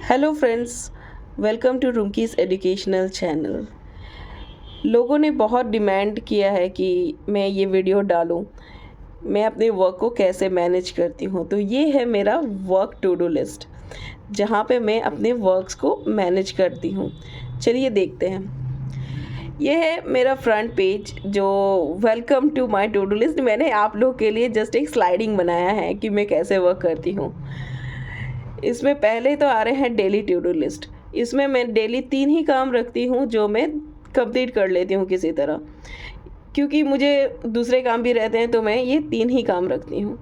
Hello friends, welcome to Rumki's educational channel. लोगों ने बहुत डिमांड किया है कि मैं ये वीडियो डालूं, मैं अपने वर्क को कैसे मैनेज करती हूँ। तो ये है मेरा वर्क टू डू लिस्ट, जहाँ पे मैं अपने वर्क्स को मैनेज करती हूँ। चलिए देखते हैं। ये है मेरा फ्रंट पेज जो welcome to my to do list. मैंने आप लोग के लिए जस्ट एक स्लाइडिंग बनाया है कि मैं कैसे वर्क करती हूँ। इसमें पहले तो आ रहे हैं डेली टू डू लिस्ट। इसमें मैं डेली 3 ही काम रखती हूँ जो मैं कंप्लीट कर लेती हूँ किसी तरह, क्योंकि मुझे दूसरे काम भी रहते हैं तो मैं ये 3 ही काम रखती हूँ।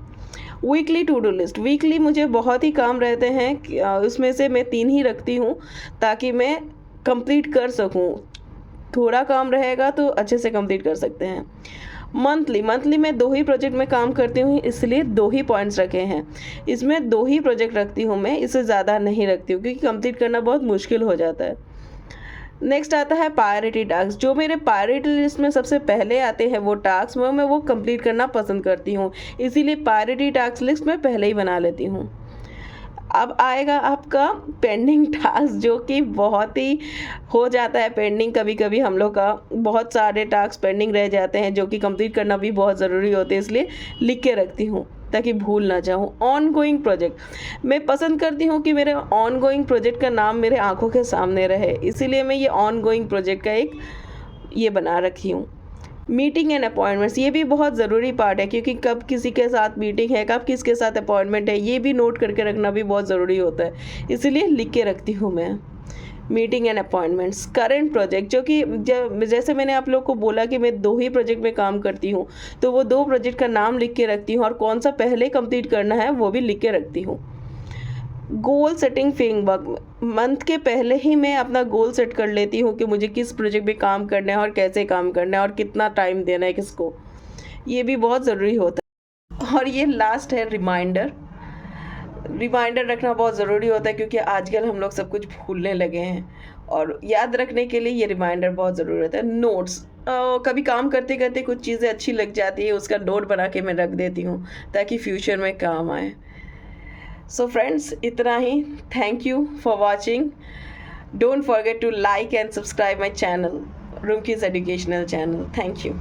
Weekly to do list, weekly मुझे बहुत ही काम रहते हैं उसमें से मैं 3 ही रखती हूँ ताकि मैं कंप्लीट कर सकूँ। थोड़ा काम रहेगा तो अच्छे से कंप्लीट कर सकते हैं। मंथली मैं 2 ही प्रोजेक्ट में काम करती हूँ, इसलिए 2 ही पॉइंट्स रखे हैं। इसमें 2 ही प्रोजेक्ट रखती हूँ मैं, इससे ज़्यादा नहीं रखती हूँ क्योंकि कंप्लीट करना बहुत मुश्किल हो जाता है। नेक्स्ट आता है प्रायोरिटी टास्क। जो मेरे प्रायोरिटी लिस्ट में सबसे पहले आते हैं वो टास्क मैं वो कंप्लीट करना पसंद करती हूँ, इसीलिए प्रायोरिटी टास्क लिस्ट मैं पहले ही बना लेती हूँ। अब आएगा आपका पेंडिंग टास्क, जो कि बहुत ही हो जाता है पेंडिंग। कभी कभी हम लोग का बहुत सारे टास्क पेंडिंग रह जाते हैं जो कि कंप्लीट करना भी बहुत ज़रूरी होते हैं, इसलिए लिख के रखती हूँ ताकि भूल ना जाऊँ। ऑन गोइंग प्रोजेक्ट, मैं पसंद करती हूँ कि मेरे ऑन गोइंग प्रोजेक्ट का नाम मेरे आंखों के सामने रहे, इसीलिए मैं ये ऑन गोइंग प्रोजेक्ट का एक ये बना रखी हूँ। मीटिंग एंड अपॉइंटमेंट्स, ये भी बहुत ज़रूरी पार्ट है क्योंकि कब किसी के साथ मीटिंग है, कब किसके साथ अपॉइंटमेंट है, ये भी नोट करके रखना भी बहुत ज़रूरी होता है, इसीलिए लिख के रखती हूँ मैं। Meeting and appointments, current project, जो कि जैसे मैंने आप लोग को बोला कि मैं 2 ही प्रोजेक्ट में काम करती हूँ, तो वो 2 प्रोजेक्ट का नाम लिख के रखती हूँ और कौन सा पहले कंप्लीट करना है वो भी लिख के रखती हूँ। गोल सेटिंग फ्रेमवर्क, मंथ के पहले ही मैं अपना गोल सेट कर लेती हूँ कि मुझे किस प्रोजेक्ट पे काम करना है और कैसे काम करना है और कितना टाइम देना है किसको, ये भी बहुत ज़रूरी होता है। और ये लास्ट है रिमाइंडर। रिमाइंडर रखना बहुत ज़रूरी होता है क्योंकि आजकल हम लोग सब कुछ भूलने लगे हैं और याद रखने के लिए ये रिमाइंडर बहुत ज़रूरी होता है। नोट्स, कभी काम करते करते कुछ चीज़ें अच्छी लग जाती है, उसका नोट बना के मैं रख देती हूँ ताकि फ्यूचर में काम आए। सो फ्रेंड्स, इतना ही। Thank you for watching. Don't forget to like and subscribe my channel, Rumki's educational channel. Thank you.